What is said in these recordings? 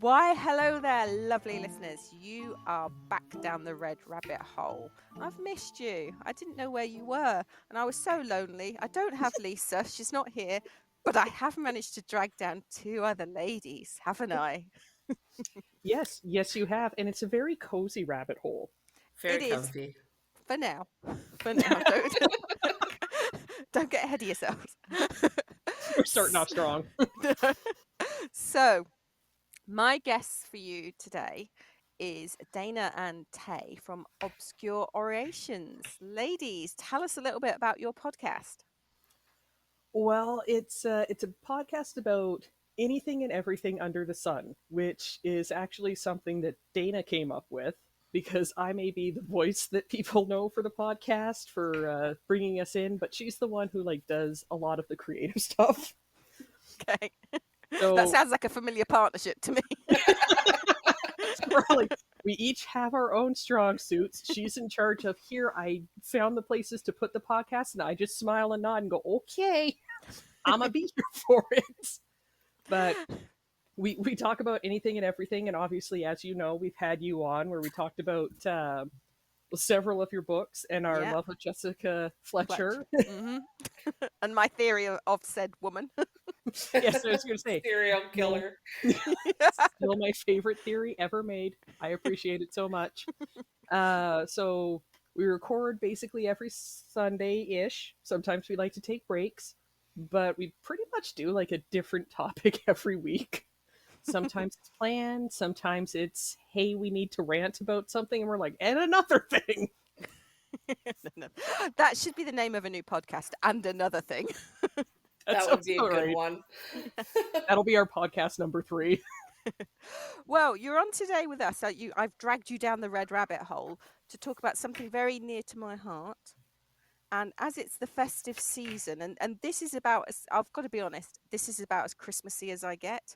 Why, hello there, lovely listeners. You are back down the red rabbit hole. I've missed you. I didn't know where you were, and I was so lonely. I don't have Lisa, she's not here, but I have managed to drag down two other ladies, haven't I? Yes, you have, and it's a very cozy rabbit hole. Very It is, comfy. for now. For now, don't get ahead of yourselves. We're starting off strong. So, my guests for you today is Dana and Tay from Obscure Orations. Ladies, tell us a little bit about your podcast. Well, it's a podcast about anything and everything under the sun, which is actually something that Dana came up with because I may be the voice that people know for the podcast for bringing us in, but she's the one who does a lot of the creative stuff. Okay. So that sounds like a familiar partnership to me. we each have our own strong suits. She's in charge of here. I found the places to put the podcast, and I just smile and nod and go, okay, I'm gonna be here for it. But we talk about anything and everything, and obviously, as you know, we've had you on where we talked about several of your books and our love of Jessica Fletcher. Mm-hmm. And my theory of said woman. Yes, I was going to say serial killer. Still my favorite theory ever made. I appreciate it so much. So we record basically every Sunday-ish. Sometimes we like to take breaks, but we pretty much do a different topic every week. Sometimes it's planned. Sometimes it's, hey, we need to rant about something, and we're like, and another thing. That should be the name of a new podcast, and another thing. That would be a good one. That'll be our podcast number 3. Well, you're on today with us. I've dragged you down the red rabbit hole to talk about something very near to my heart. And as it's the festive season, and this is about, I've got to be honest, this is about as Christmassy as I get,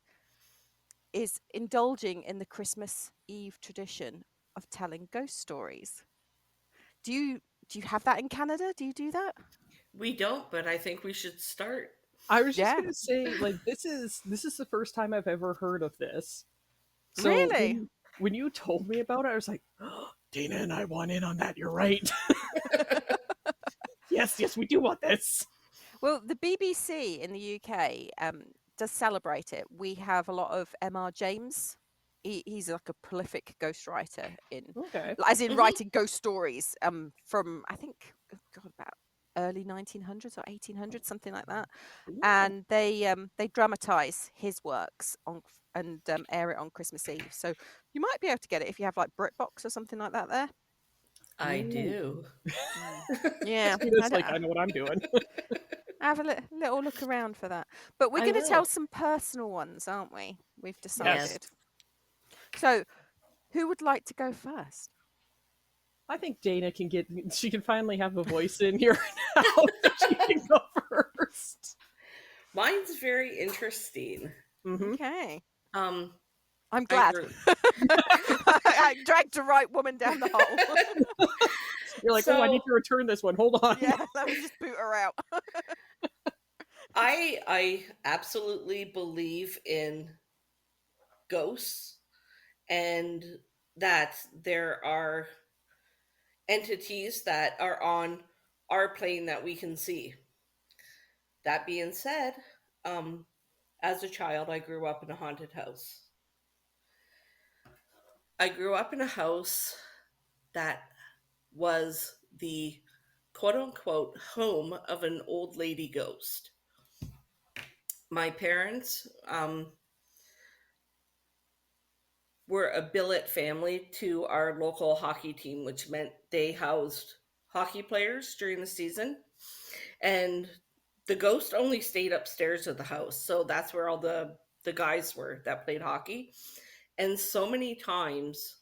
is indulging in the Christmas Eve tradition of telling ghost stories. Do you have that in Canada? Do you do that? We don't, but I think we should start. I was just going to say, this is the first time I've ever heard of this. So really? When you told me about it, I was like, oh, Dana and I want in on that. You're right. Yes, we do want this. Well, the BBC in the UK does celebrate it. We have a lot of M.R. James. He's like a prolific ghostwriter as in writing ghost stories from, I think, about early 1900s or 1800s, something like that. Ooh. And they dramatize his works and air it on Christmas Eve. So you might be able to get it if you have BritBox or something like that there. I do. Yeah. I know what I'm doing. Have a little look around for that. But we're going to tell some personal ones, aren't we? We've decided. Yes. So, who would like to go first? I think Dana she can finally have a voice in here now. She can go first. Mine's very interesting. Mm-hmm. Okay. I'm glad. I dragged the right woman down the hole. You're like, I need to return this one. Hold on. Yeah, let me just boot her out. I absolutely believe in ghosts and that there are entities that are on our plane that we can see. That being said, as a child, I grew up in a haunted house. I grew up in a house that was the quote-unquote home of an old lady ghost. My parents were a billet family to our local hockey team, which meant they housed hockey players during the season. And the ghost only stayed upstairs of the house. So that's where all the guys were that played hockey. And so many times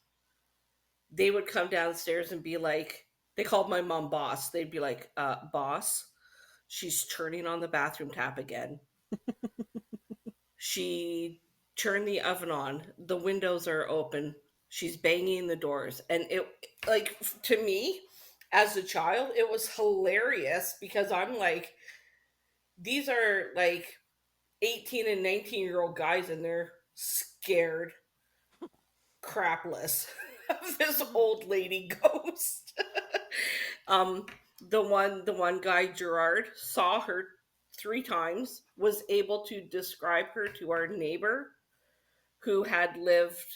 they would come downstairs and be like, they called my mom boss. They'd be like, boss, she's turning on the bathroom tap again. She turned the oven on. The windows are open. She's banging the doors. And it, to me, as a child, it was hilarious because I'm like, these are 18 and 19-year-old guys and they're scared crapless of this old lady ghost. um, the one guy, Gerard, saw her 3 times, was able to describe her to our neighbor who had lived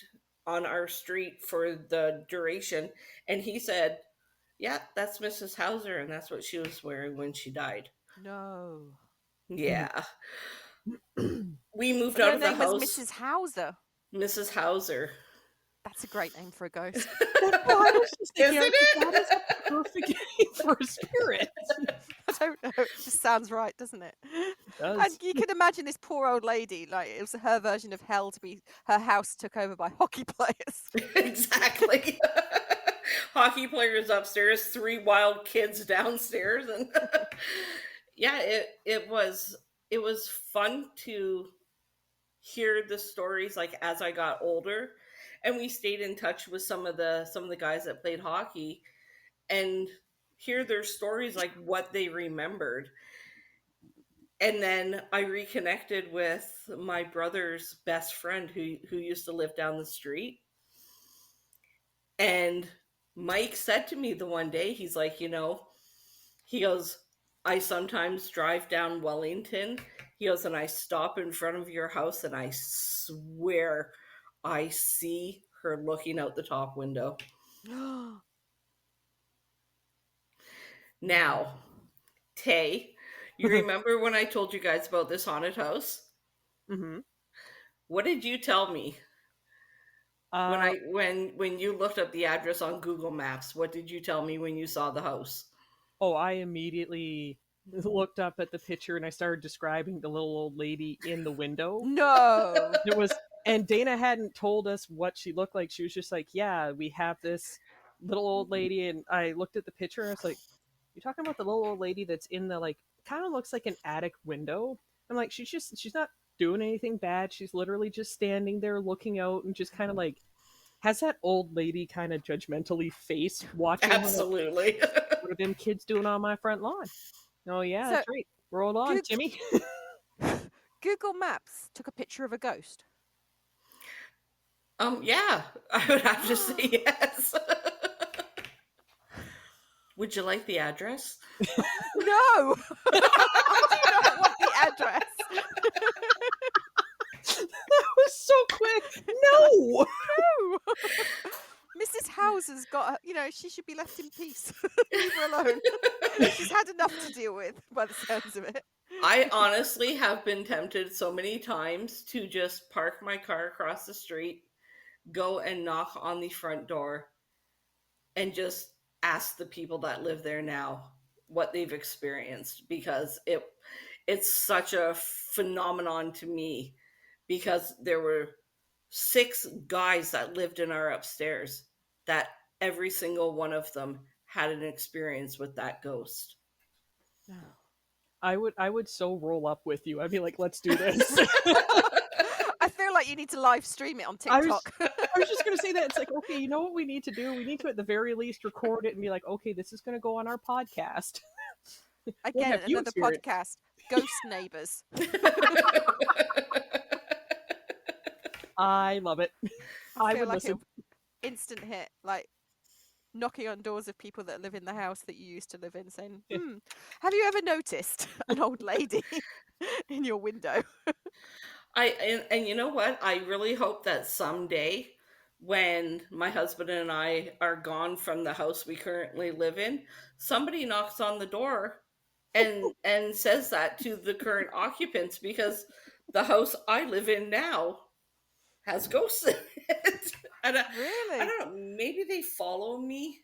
on our street for the duration, and he said, "Yeah, that's Mrs. Hauser, and that's what she was wearing when she died." No. Yeah. We moved But out her of the name was house. Mrs. Hauser. Mrs. Hauser. That's a great name for a ghost. Well, I was just thinking, Isn't it? that is a perfect name for a spirit. I don't know. It just sounds right, doesn't it? It And does. you can imagine this poor old lady, like it was her version of hell to be her house took over by hockey players. Exactly. Hockey players upstairs, 3 wild kids downstairs, and yeah, it was fun to hear the stories like as I got older, and we stayed in touch with some of the guys that played hockey and hear their stories, like what they remembered. And then I reconnected with my brother's best friend who used to live down the street. And Mike said to me the one day, he's like, he goes, "I sometimes drive down Wellington." He goes, "And I stop in front of your house and I swear I see her looking out the top window." Now, Tay, you remember when I told you guys about this haunted house? Mm-hmm. What did you tell me when Uh, when you looked up the address on Google Maps? What did you tell me when you saw the house? I immediately looked up at the picture and I started describing the little old lady in the window. No. It was, and Dana hadn't told us what she looked like. She was just like, "Yeah, we have this little old lady." And I looked at the picture and I was like, "You're talking about the little old lady that's in the, like, kind of looks like an attic window?" I'm like, she's not doing anything bad. She's literally just standing there looking out and just kind of like has that old lady kind of judgmentally face watching her, like, Absolutely. what are them kids doing on my front lawn? Oh yeah, So that's right. Roll on, Goog- Timmy. Google Maps took a picture of a ghost. Yeah, I would have to say yes. Would you like the address? No. I do not want the address. That was so quick. No. No. Mrs. Hauser's got, she should be left in peace. Leave her alone. She's had enough to deal with, by the sounds of it. I honestly have been tempted so many times to just park my car across the street, go and knock on the front door, and just ask the people that live there now what they've experienced, because it's such a phenomenon to me, because there were 6 guys that lived in our upstairs that every single one of them had an experience with that ghost. I would so roll up with you. I'd be like, let's do this. I feel like you need to live stream it on I TikTok. was just gonna say that. It's like, okay, you know what we need to do? We need to at the very least record it and be like, okay, this is gonna go on our podcast. Again, have you another experienced. podcast. Ghost Neighbours. I love it. I feel would like listen. instant hit, like knocking on doors of people that live in the house that you used to live in, saying, have you ever noticed an old lady in your window? And you know what? I really hope that someday, when my husband and I are gone from the house we currently live in, somebody knocks on the door and says that to the current occupants, because the house I live in now has ghosts in it. And Really? I don't know, maybe they follow me.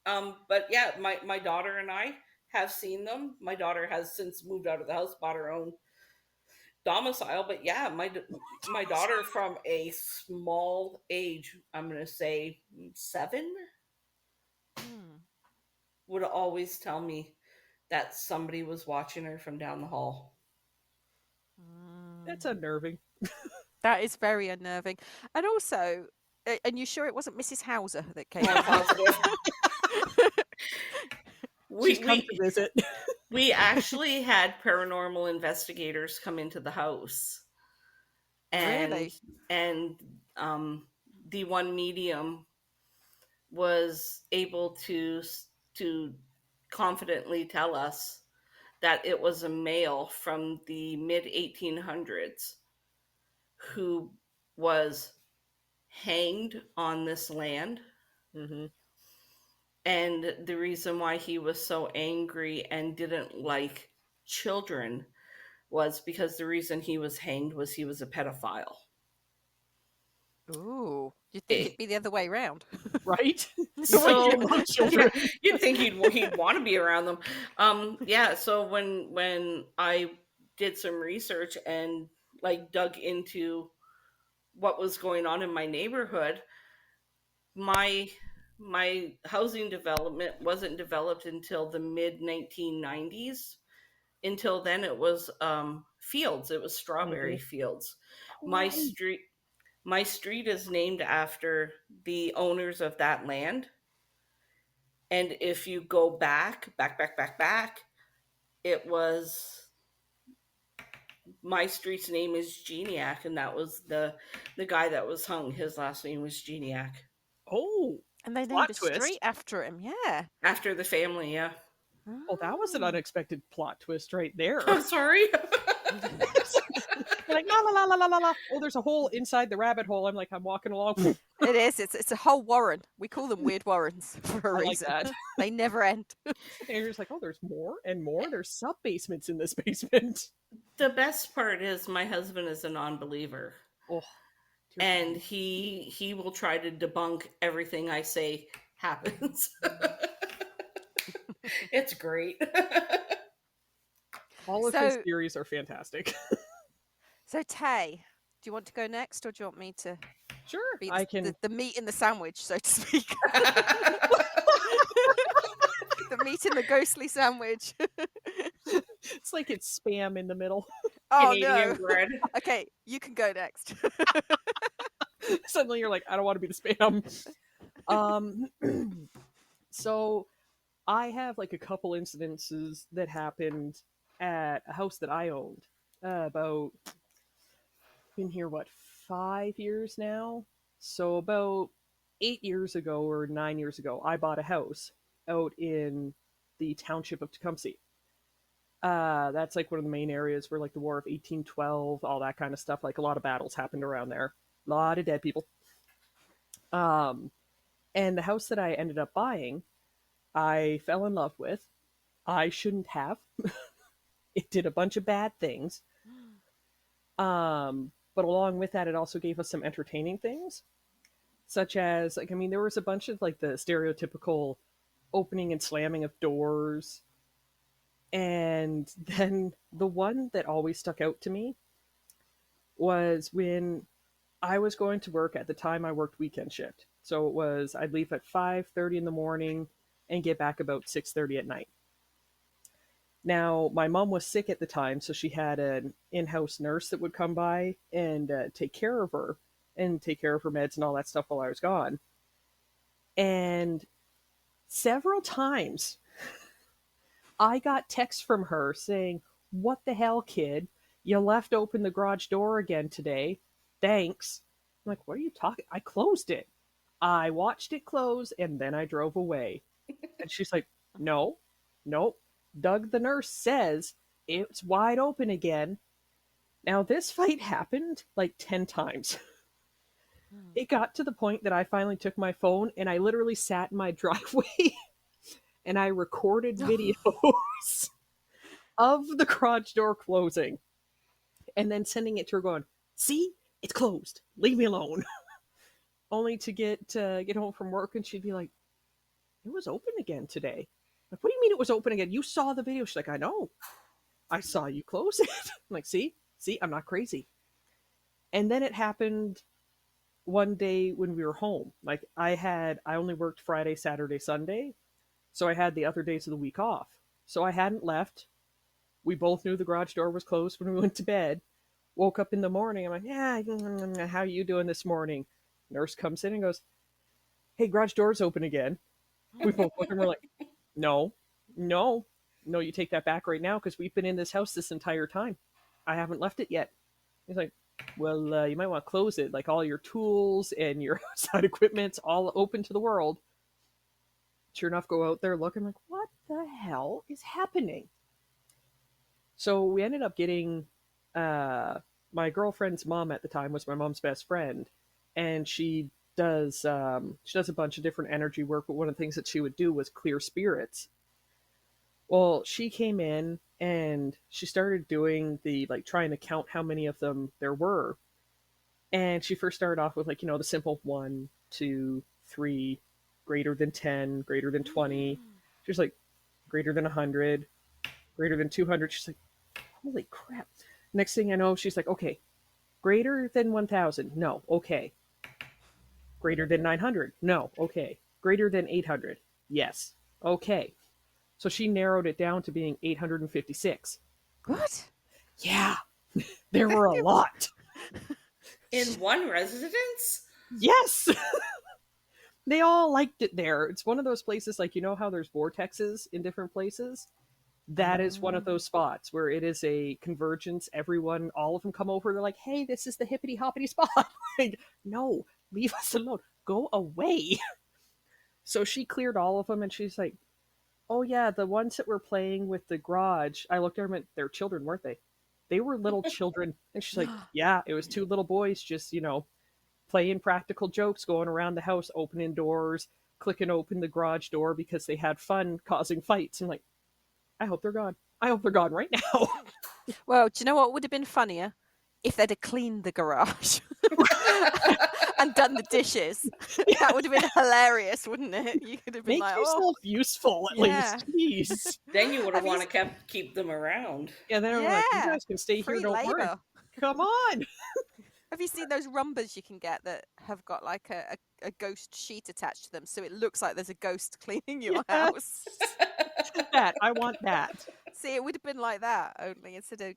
But yeah, my daughter and I have seen them. My daughter has since moved out of the house, bought her own domicile. But yeah, my daughter, from a small age, I'm gonna say 7, would always tell me that somebody was watching her from down the hall. That's unnerving. That is very unnerving. And also, and you sure it wasn't Mrs. Hauser that came? More positive. She's come to visit. We actually had paranormal investigators come into the house, and Really? and the one medium was able to confidently tell us that it was a male from the mid 1800s who was hanged on this land. Mm-hmm. And the reason why he was so angry and didn't like children was because the reason he was hanged was he was a pedophile. Ooh, you'd think Eh, it'd be the other way around. Right? So like he so didn't love yeah, children. you'd think he'd want to be around them. Yeah, so when I did some research and like dug into what was going on in my neighborhood, my my housing development wasn't developed until the mid 1990s. Until then it was fields, it was Mm-hmm. strawberry fields. Oh, my right. street my street is named after the owners of that land. And if you go back, it was, my street's name is Geniac, and that was the guy that was hung. His last name was Geniac. Oh, And they named plot a street twist. after him. Yeah. After the family, yeah. Well, that was an Ah. unexpected plot twist right there. I'm sorry. Like la la la la la la la. Oh, there's a hole inside the rabbit hole. I'm like, I'm walking along. It is. It's a whole warren. We call them weird warrens for a I like reason. that. They never end. And you're just like, oh, there's more and more. There's sub basements in this basement. The best part is my husband is a non-believer. Oh, and he will try to debunk everything I say happens. It's great. all of his So, theories are fantastic. so Tay, do you want to go next, or do you want me to Sure, be I can. the meat in the sandwich, so to speak? The meat in the ghostly sandwich. It's like it's spam in the middle. Oh Canadian no. bread. Okay, you can go next. Suddenly you're like, I don't want to be the spam. So I have like a couple incidences that happened at a house that I owned. About been here what 5 years now. So about 8 years ago or 9 years ago, I bought a house out in the township of Tecumseh. That's like one of the main areas where like the War of 1812, all that kind of stuff. Like a lot of battles happened around there. A lot of dead people. Um, and the house that I ended up buying, I fell in love with. I shouldn't have. It did a bunch of bad things. But along with that, it also gave us some entertaining things, such as like I mean, there was a bunch of like the stereotypical opening and slamming of doors, and then the one that always stuck out to me was when I was going to work. At the time I worked weekend shift. So it was I'd leave at 5:30 in the morning and get back about 6:30 at night. Now, my mom was sick at the time, so she had an in-house nurse that would come by and take care of her and take care of her meds and all that stuff while I was gone. And several times I got texts from her saying, "What the hell, kid? You left open the garage door again today. Thanks." I'm like, "What are you talking? I closed it. I watched it close and then I drove away." And she's like, "No, nope. Doug the nurse says it's wide open again." Now, this fight happened like 10 times. It got to the point that I finally took my phone and I literally sat in my driveway and I recorded videos of the garage door closing and then sending it to her going, "See, it's closed. Leave me alone." Only to get home from work and she'd be like, "It was open again today." Like, "What do you mean it was open again? You saw the video." She's like, "I know. I saw you close it." I'm like, see, I'm not crazy. And then it happened one day when we were home. Like I only worked Friday, Saturday, Sunday. So I had the other days of the week off. So I hadn't left. We both knew the garage door was closed when we went to bed. Woke up in the morning. I'm like, "Yeah, how you doing this morning?" Nurse comes in and goes, "Hey, garage door's open again." We both look and we're like, "No, no, no, you take that back right now because we've been in this house this entire time. I haven't left it yet." He's like, Well, you might want to close it. Like all your tools and your outside equipment's all open to the world. Sure enough, go out there looking like, what the hell is happening? So we ended up getting my girlfriend's mom at the time was my mom's best friend, and she does a bunch of different energy work. But one of the things that she would do was clear spirits. Well, she came in and she started doing the like trying to count how many of them there were. And she first started off with like, the simple 1, 2, 3, greater than 10, greater than 20. She was like, greater than 100, greater than 200. She's like, holy crap. Next thing I know, she's like, okay, greater than 1,000. No, okay. Greater than 900. No, okay. Greater than 800. Yes, okay. So she narrowed it down to being 856. What? Yeah, there were a lot. In one residence? Yes. They all liked it there. It's one of those places, like, how there's vortexes in different places? That is one of those spots where it is a convergence. Everyone, all of them come over. They're like, hey, this is the hippity hoppity spot. Like, no, leave us alone. Go away. So she cleared all of them and she's like, oh, yeah, the ones that were playing with the garage. I looked at them and they're children, weren't they? They were little children. And she's like, yeah, it was two little boys just, playing practical jokes, going around the house, opening doors, clicking open the garage door because they had fun causing fights. I'm like, I hope they're gone. I hope they're gone right now. Well, do you know what would have been funnier? If they'd have cleaned the garage and done the dishes. That would have been hilarious, wouldn't it? You could have been Make like, yourself useful at least. Jeez. Then you would have Have you want to keep them around. Yeah, then I'm like, you Yeah, guys can stay free here, don't worry. labor. Come on. Have you seen those rumbas you can get that have got like a ghost sheet attached to them, so it looks like there's a ghost cleaning your house? That. I want that. See, it would have been like that, only instead of,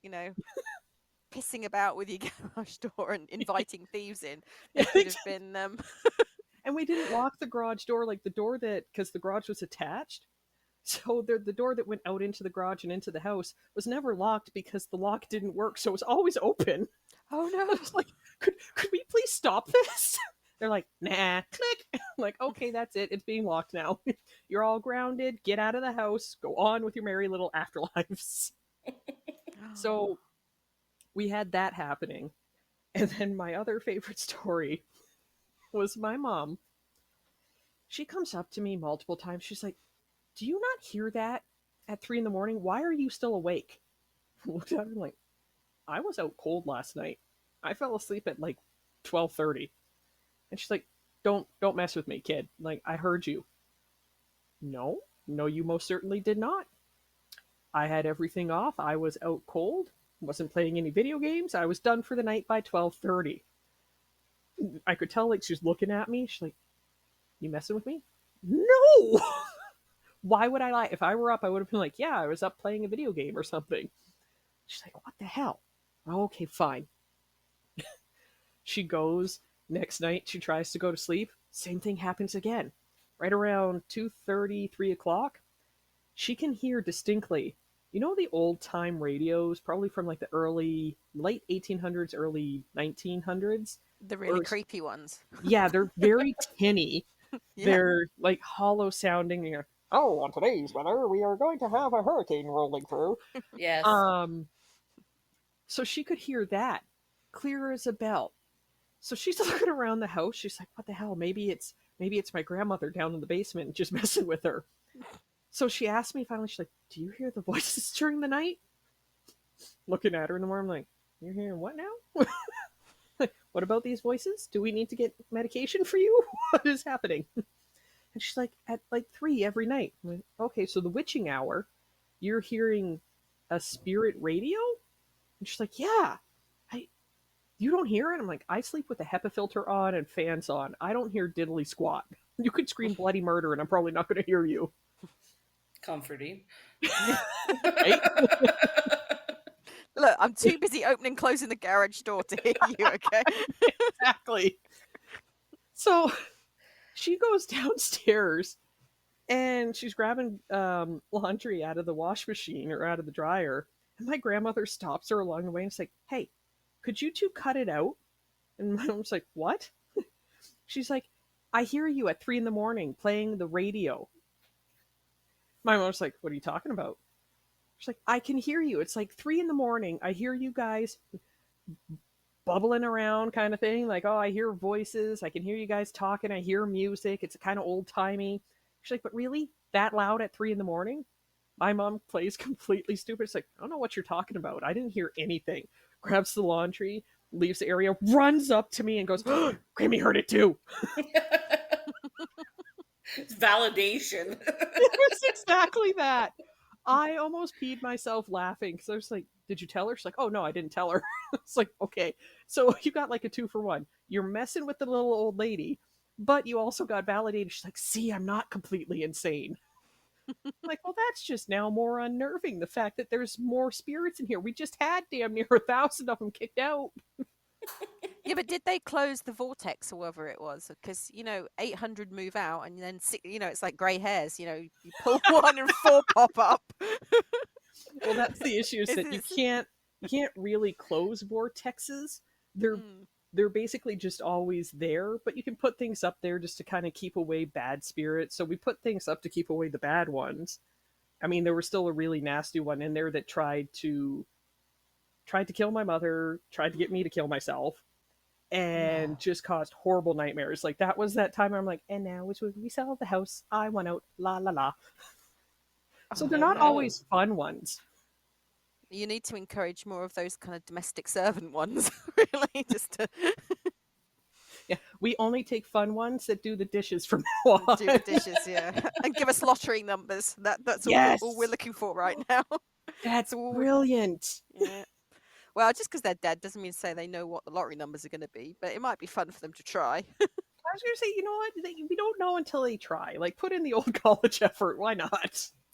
pissing about with your garage door and inviting thieves in, it could have been And we didn't lock the garage door, like the door that, because the garage was attached. So the door that went out into the garage and into the house was never locked because the lock didn't work. So it was always open. oh I no. was like, could we please stop this? They're like, nah, click. I'm like, okay, that's it. It's being locked now. You're all grounded. Get out of the house. Go on with your merry little afterlives. So we had that happening. And then my other favorite story was my mom. She comes up to me multiple times. She's like, do you not hear that at 3 in the morning? Why are you still awake? I looked at her and like, I was out cold last night. I fell asleep at like 12:30. And she's like, don't mess with me, kid. Like, I heard you. No, you most certainly did not. I had everything off. I was out cold. Wasn't playing any video games. I was done for the night by 12:30. I could tell like she was looking at me. She's like, you messing with me? No. Why would I lie? If I were up, I would have been like, yeah, I was up playing a video game or something. She's like, what the hell? Okay, fine. She goes next night. She tries to go to sleep. Same thing happens again. Right around 2:30, 3 o'clock, she can hear distinctly. You know the old time radios, probably from like the late 1800s, early 1900s? The really creepy ones. Yeah, they're very tinny. Yeah. They're like hollow sounding. You know, oh, on today's weather, we are going to have a hurricane rolling through. Yes. So she could hear that clear as a bell. So she's looking around the house. She's like, what the hell? Maybe it's my grandmother down in the basement just messing with her. So she asked me finally, she's like, do you hear the voices during the night? Looking at her in the morning, I'm like, you're hearing what now? What about these voices? Do we need to get medication for you? What is happening? And she's like, at like 3 every night. I'm like, okay, so the witching hour, you're hearing a spirit radio? And she's like, yeah. You don't hear it? I'm like, I sleep with a HEPA filter on and fans on. I don't hear diddly squat. You could scream bloody murder and I'm probably not going to hear you. Comforting. Right? Look, I'm too busy opening and closing the garage door to hear you, okay? Exactly. So she goes downstairs and she's grabbing laundry out of the wash machine or out of the dryer. And my grandmother stops her along the way and is like, hey, could you two cut it out? And my mom's like, what? She's like, I hear you at 3 a.m. playing the radio. My mom's like, what are you talking about? She's like, I can hear you. It's like 3 a.m. I hear you guys bubbling around kind of thing. Like, oh, I hear voices. I can hear you guys talking. I hear music. It's kind of old timey. She's like, but really? That loud at 3 a.m.? My mom plays completely stupid. It's like, I don't know what you're talking about. I didn't hear anything. Grabs the laundry, leaves the area, runs up to me and goes, oh, Grammy heard it too. It's validation. It was exactly that. I almost peed myself laughing because I was like, did you tell her? She's like, oh no, I didn't tell her. It's like, okay. So you got like a 2-for-1. You're messing with the little old lady, but you also got validated. She's like, see, I'm not completely insane. I'm like, well, that's just now more unnerving. The fact that there's more spirits in here. We just had damn near 1,000 of them kicked out. Yeah, but did they close the vortex or whatever it was? Because 800 move out, and then it's like grey hairs. You pull one and 4 pop up. Well, that's the issue is that you can't really close vortexes. They're basically just always there, but you can put things up there just to kind of keep away bad spirits. So we put things up to keep away the bad ones. I mean, there was still a really nasty one in there that tried to kill my mother, tried to get me to kill myself, and just caused horrible nightmares. Like that was that time where I'm like, and now which would we sell the house? I want out, la la la. So they're not always fun ones. You need to encourage more of those kind of domestic servant ones, really, just to Yeah, we only take fun ones that do the dishes from now on. do the dishes, yeah, and give us lottery numbers. That's all we're looking for right now. That's brilliant. Yeah. Well, just because they're dead doesn't mean to say they know what the lottery numbers are going to be, but it might be fun for them to try. I was going to say, you know what? We don't know until they try. Like, put in the old college effort. Why not?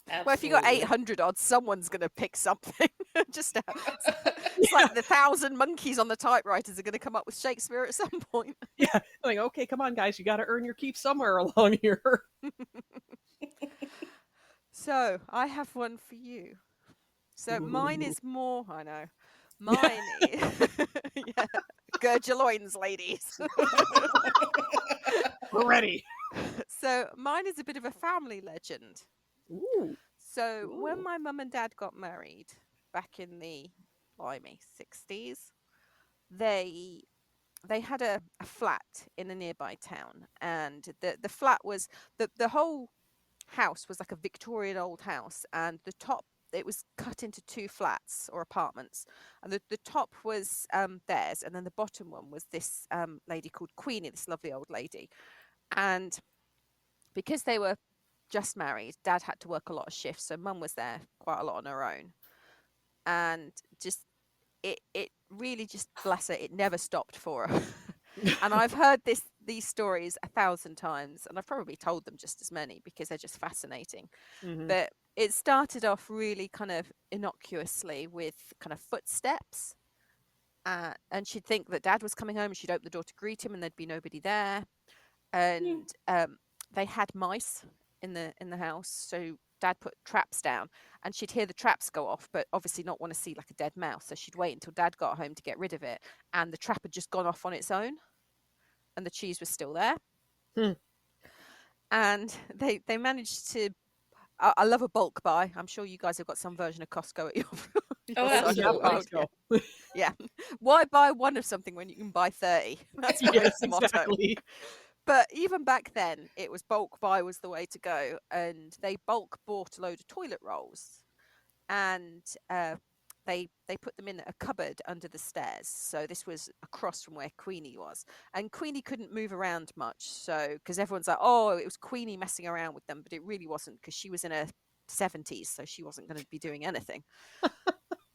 Absolutely. Well, if you got 800 odds, someone's going to pick something. Just it's like the 1,000 monkeys on the typewriters are going to come up with Shakespeare at some point. Yeah, like, okay, come on, guys, you got to earn your keep somewhere along here. So I have one for you. So mine is more. I know. Mine is. Yeah. Gird your loins, ladies. We're ready. So mine is a bit of a family legend. Ooh. So when my mum and dad got married back in the 60s, they had a flat in a nearby town, and the flat was the whole house was like a Victorian old house, and the top, it was cut into 2 flats or apartments, and the top was theirs, and then the bottom one was this lady called Queenie, this lovely old lady. And because they were just married, dad had to work a lot of shifts, so mum was there quite a lot on her own, and just it really, just bless her, it never stopped for her. And I've heard these stories 1,000 times, and I've probably told them just as many because they're just fascinating. Mm-hmm. But it started off really kind of innocuously with kind of footsteps, and she'd think that dad was coming home, and she'd open the door to greet him, and there'd be nobody there. And they had mice in the house, so dad put traps down, and she'd hear the traps go off, but obviously not want to see like a dead mouse, so she'd wait until dad got home to get rid of it, and the trap had just gone off on its own, and the cheese was still there. And they managed to, I love a bulk buy. I'm sure you guys have got some version of Costco at your Absolutely. Yeah. Why buy one of something when you can buy 30? That's my motto. Exactly. But even back then, it was bulk buy was the way to go, and they bulk bought a load of toilet rolls, and they put them in a cupboard under the stairs. So this was across from where Queenie was, and Queenie couldn't move around much. So because everyone's like, oh, it was Queenie messing around with them, but it really wasn't, because she was in her 70s, so she wasn't going to be doing anything.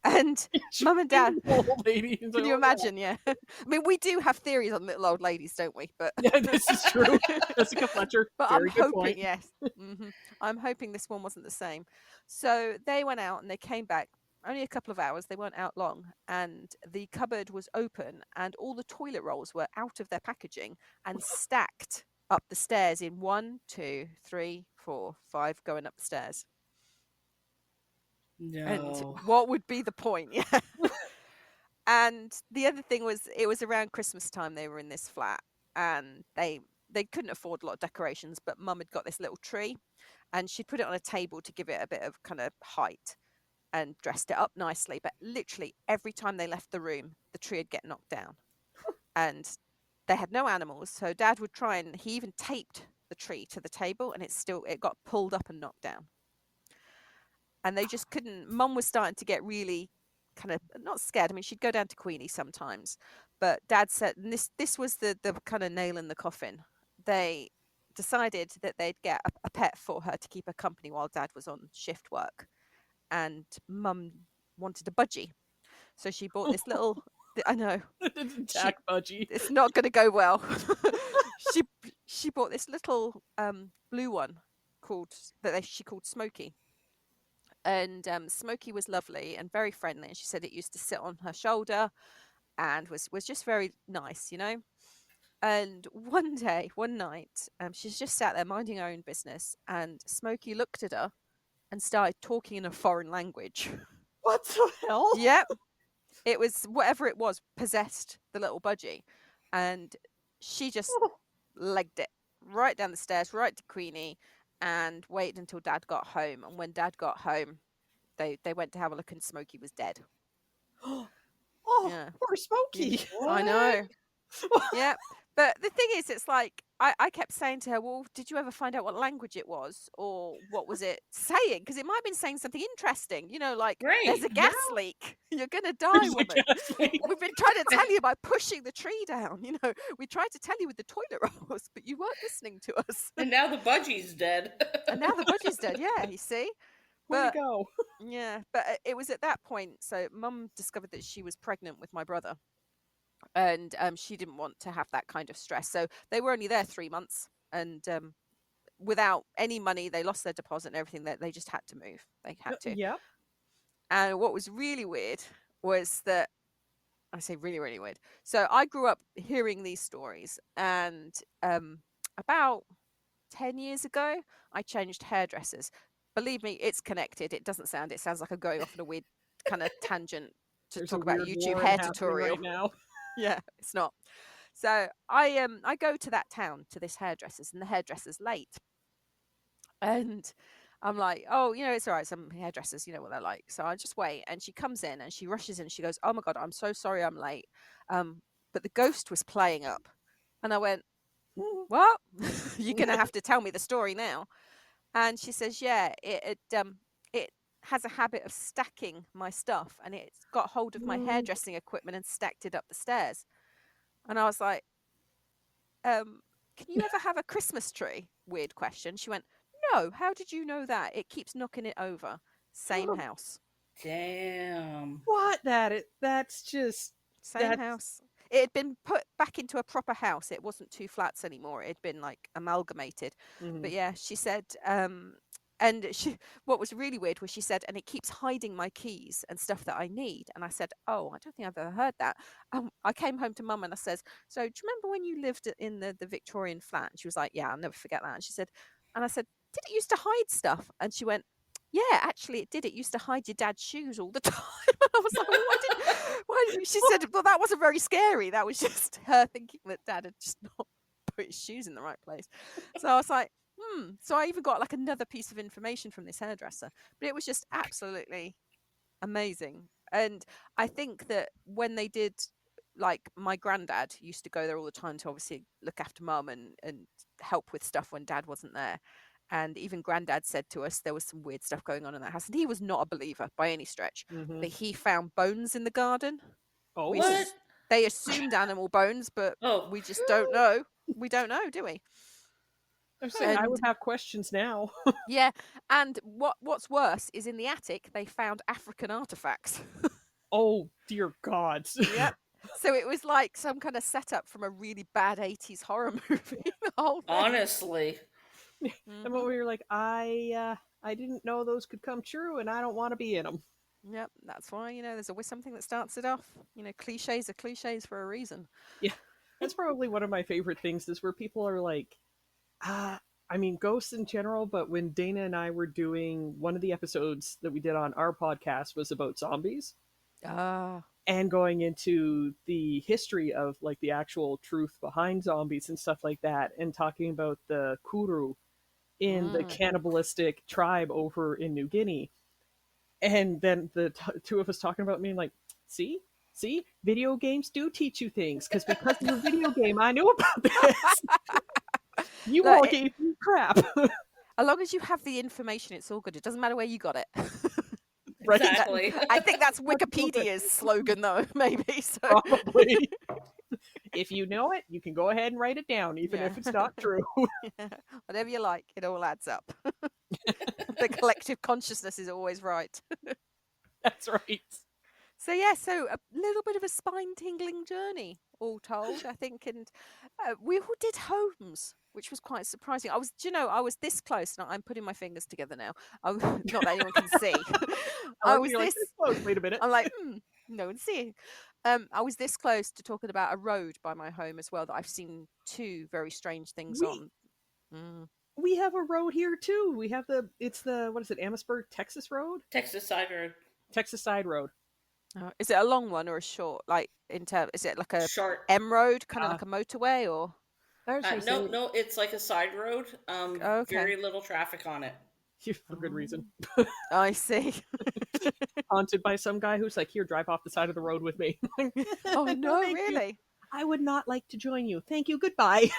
And mum and dad, old lady. can you imagine? Yeah, I mean, we do have theories on little old ladies, don't we? But yeah, this is true. Jessica Fletcher. But Very I'm good hoping, point. yes, I'm hoping this one wasn't the same. So they went out and they came back only a couple of hours. They weren't out long, and the cupboard was open, and all the toilet rolls were out of their packaging and stacked up the stairs in 1, 2, 3, 4, 5, going up the stairs. No. And what would be the point? Yeah. And the other thing was, it was around Christmas time they were in this flat, and they couldn't afford a lot of decorations, but Mum had got this little tree, and she'd put it on a table to give it a bit of kind of height and dressed it up nicely. But literally every time they left the room, the tree would get knocked down. And they had no animals, so Dad would try, and he even taped the tree to the table, and it got pulled up and knocked down. And they just couldn't. Mum was starting to get really kind of not scared. I mean, she'd go down to Queenie sometimes, but Dad said, and this was the kind of nail in the coffin. They decided that they'd get a pet for her to keep her company while Dad was on shift work, and Mum wanted a budgie, so she bought this little. I know. Jack Budgie. It's not going to go well. she she bought this little blue one she called Smokey. And Smokey was lovely and very friendly, and she said it used to sit on her shoulder and was just very nice, you know. And one night, she's just sat there minding her own business, and Smokey looked at her and started talking in a foreign language. What the hell? Yep. It was whatever it was, possessed the little budgie. And she just legged it right down the stairs, right to Queenie, and waited until Dad got home. And when Dad got home, they went to have a look, and Smokey was dead. Oh, Yeah. poor Smokey. I know. Yeah. But the thing is, it's like, I kept saying to her, well, did you ever find out what language it was? Or what was it saying? Because it might have been saying something interesting, you know, like, there's a gas leak. You're going to die, woman. We've been trying to tell you by pushing the tree down. You know, we tried to tell you with the toilet rolls, but you weren't listening to us. And now the budgie's dead. And now the budgie's dead. Yeah, you see? Where'd it go? Yeah, but it was at that point. So Mum discovered that she was pregnant with my brother, and she didn't want to have that kind of stress. So they were only there 3 months, and without any money, they lost their deposit and everything. That they just had to move. They had to. Yep. And what was really weird was that, I say really, really weird. So I grew up hearing these stories, and about 10 years ago, I changed hairdressers. Believe me, it's connected. It sounds like I'm going off on a weird kind of tangent to There's talk a about weird YouTube Warren hair happening tutorial. right now. Yeah, it's not. So I go to that town to this hairdresser's, and the hairdresser's late. And I'm like, oh, you know, it's all right. Some hairdressers, you know what they're like. So I just wait, and she comes in and she rushes in. She goes, oh my God, I'm so sorry I'm late. But the ghost was playing up. And I went, what? You're going to have to tell me the story now. And she says, yeah, it has a habit of stacking my stuff, and it's got hold of my hairdressing equipment and stacked it up the stairs. And I was like, can you ever have a Christmas tree? Weird question. She went, no, how did you know that? It keeps knocking it over. Same house. Damn. What? That's just... Same house. It had been put back into a proper house. It wasn't two flats anymore. It had been like amalgamated. But yeah, she said, and what was really weird was she said, and it keeps hiding my keys and stuff that I need. And I said, oh, I don't think I've ever heard that. I came home to Mum and I says, so do you remember when you lived in the Victorian flat? And she was like, yeah, I'll never forget that. And she said, and I said, did it used to hide stuff? And she went, yeah, actually it did. It used to hide your dad's shoes all the time. And I was like, well, why did she said, well, that wasn't very scary. That was just her thinking that Dad had just not put his shoes in the right place. So I was like, So I even got like another piece of information from this hairdresser. But it was just absolutely amazing. And I think that when they did, like, my granddad used to go there all the time to obviously look after Mum and help with stuff when Dad wasn't there. And even Granddad said to us there was some weird stuff going on in that house. And he was not a believer by any stretch. But he found bones in the garden. Oh, What? They assumed animal bones, but we just don't know. We don't know, do we? I would have questions now. Yeah. And what's worse is in the attic, they found African artifacts. Oh, dear God. Yep. So it was like some kind of setup from a really bad 80s horror movie. The whole thing. Honestly. And when we were like, I didn't know those could come true, and I don't want to be in them. Yep, that's why, you know, there's always something that starts it off. You know, cliches are cliches for a reason. Yeah, that's probably one of my favorite things, is where people are like, I mean, ghosts in general, but when Dana and I were doing one of the episodes that we did on our podcast was about zombies. and going into the history of like the actual truth behind zombies and stuff like that, and talking about the Kuru in the cannibalistic tribe over in New Guinea. And then the two of us talking about me like, see, video games do teach you things, because of your video game, I knew about this. You Look, all gave me crap. As long as you have the information, it's all good. It doesn't matter where you got it. Right? Exactly. I think that's Wikipedia's slogan, though, maybe. So. Probably. If you know it, you can go ahead and write it down, even if it's not true. Whatever you like, it all adds up. The collective consciousness is always right. That's right. So yeah, so a little bit of a spine-tingling journey, all told, I think, and we all did homes, which was quite surprising. I was this close, and I'm putting my fingers together now. Not that anyone can see. I was this close. Wait a minute. I'm like, no one's seeing. I was this close to talking about a road by my home as well that I've seen two very strange things on. We have a road here too. We have it's the what is it, Amherstburg, Texas Road? Texas Side Road. Texas Side Road. Is it a long one or a short? Like is it like a short M road, kind of like a motorway, or? No, it's like a side road. Okay. Very little traffic on it. For good reason. I see. Haunted by some guy who's like, here, drive off the side of the road with me. Oh no, really? You. I would not like to join you. Thank you. Goodbye.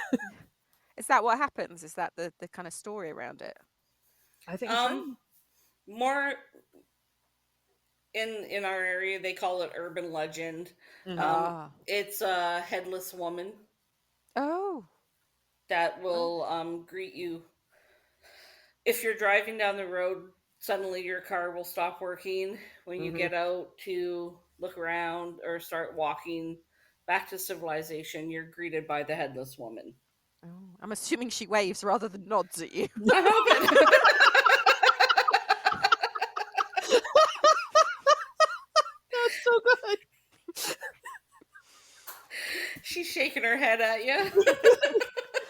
Is that what happens? Is that the kind of story around it? I think more in our area, they call it urban legend. It's a headless woman. Oh. That will greet you. If you're driving down the road, suddenly your car will stop working. When you get out to look around or start walking back to civilization, you're greeted by the headless woman. Oh, I'm assuming she waves rather than nods at you. That's so good. She's shaking her head at you.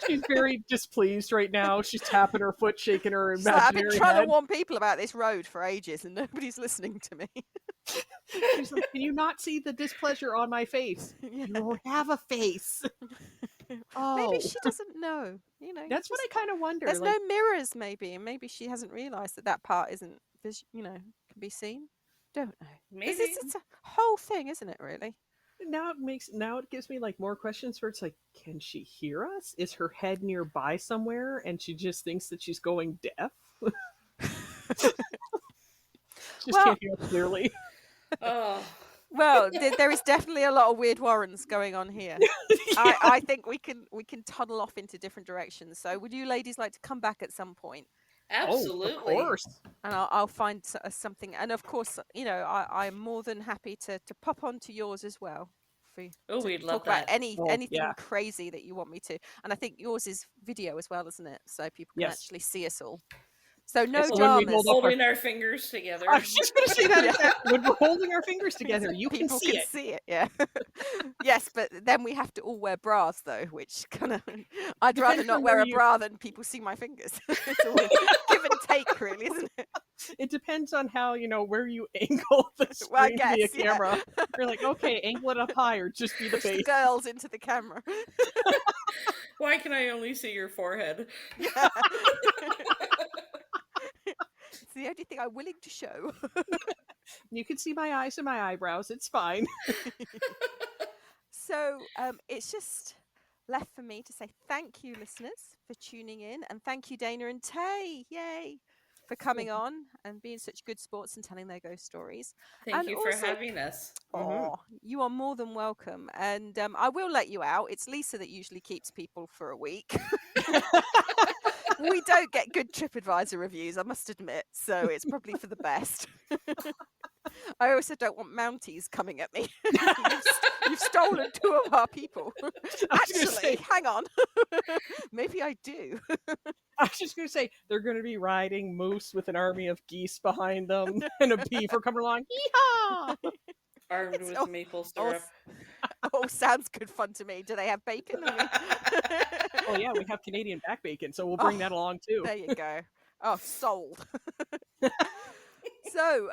She's very displeased right now. She's tapping her foot, shaking her imaginary I've been trying head. to warn people about this road for ages, and nobody's listening to me. She's like, can you not see the displeasure on my face? Yeah. You don't have a face. Maybe she doesn't know. That's what I kind of wonder. There's no mirrors, maybe, and maybe she hasn't realised that part isn't, can be seen. Don't know. Maybe it's a whole thing, isn't it? Really. Now it gives me like more questions where it's like, can she hear us? Is her head nearby somewhere and she just thinks that she's going deaf? Can't hear us clearly. Oh. Well, there is definitely a lot of weird warrens going on here. Yeah. I think we can tunnel off into different directions. So would you ladies like to come back at some point? Absolutely. Oh, of course. And I'll find something. And of course, I'm more than happy to pop onto yours as well. We'd love talk that. about anything crazy that you want me to. And I think yours is video as well, isn't it? So people can actually see us all. So no dramas. Holding our fingers together. I was just going to say that exactly. When we're holding our fingers together, you can see it. See it, yeah. Yes, but then we have to all wear bras, though, which kind of... I'd rather not wear a bra than people see my fingers. It's always give and take, really, isn't it? It depends on how, where you angle the screen via camera. You're like, okay, angle it up high or just be the face. The girls into the camera. Why can I only see your forehead? Yeah. It's the only thing I'm willing to show. You can see my eyes and my eyebrows. It's fine. So it's just left for me to say thank you, listeners, for tuning in. And thank you, Dana and Tay. Yay. For coming on and being such good sports and telling their ghost stories. Thank you for having us. You are more than welcome. And I will let you out. It's Lisa that usually keeps people for a week. We don't get good TripAdvisor reviews, I must admit, so it's probably for the best. I also don't want Mounties coming at me. You've stolen two of our people. Actually, hang on. Maybe I do. I was just going to say, they're going to be riding moose with an army of geese behind them and a beaver coming along. Yeehaw! Armed with maple syrup. Sounds good fun to me. Do they have bacon? Oh, yeah, we have Canadian back bacon, so we'll bring that along, too. There you go. Oh, sold. So,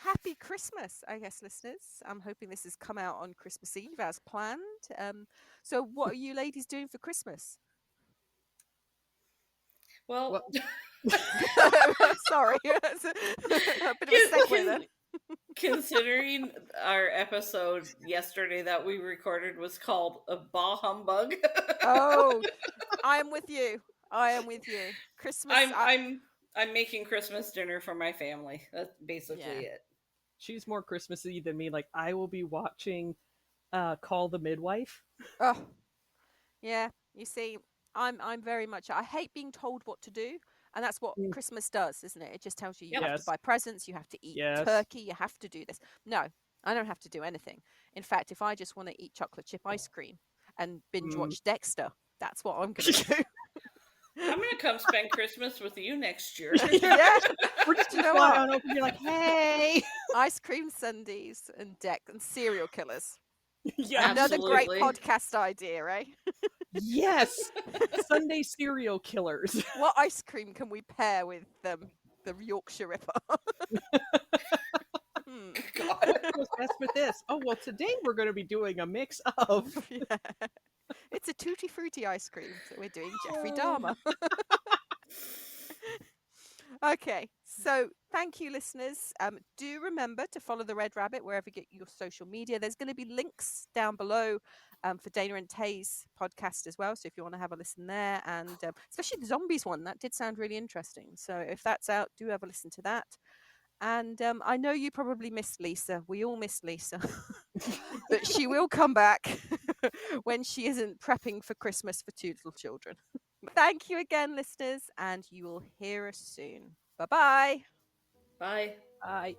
happy Christmas, I guess, listeners. I'm hoping this has come out on Christmas Eve as planned. So, what are you ladies doing for Christmas? Well, Well, Sorry, that's a bit of a segue there. considering our episode yesterday that we recorded was called a Bah Humbug. Oh, I am with you. I am with you. Christmas. I'm making Christmas dinner for my family. That's basically Yeah. it. she's more Christmassy than me. Like I will be watching Call the Midwife. Oh, yeah. You see, I'm very much. I hate being told what to do, and that's what Mm. Christmas does, isn't it? It just tells you you Yep. have to Yes. buy presents, you have to eat Yes. turkey, you have to do this. No, I don't have to do anything. In fact, if I just want to eat chocolate chip ice cream and binge watch Dexter, that's what I'm going to do. I'm gonna come spend Christmas with you next year. Yeah. We're just Do you gonna know fly what? on over and be like, hey. Ice cream sundaes and and serial killers. Yeah. Another great Absolutely. podcast idea, eh? Yes. Sunday serial killers. What ice cream can we pair with the Yorkshire Ripper? God. What goes best with this? Oh well, today we're going to be doing a mix of. Yeah. It's a tutti frutti ice cream, so we're doing Jeffrey Dahmer. Okay, so thank you, listeners. Do remember to follow the Red Rabbit wherever you get your social media. There's going to be links down below for Dana and Tay's podcast as well. So if you want to have a listen there, and especially the zombies one, that did sound really interesting. So if that's out, do have a listen to that. And I know you probably missed Lisa. We all miss Lisa. But she will come back when she isn't prepping for Christmas for two little children. Thank you again, listeners, and you will hear us soon. Bye-bye. Bye. I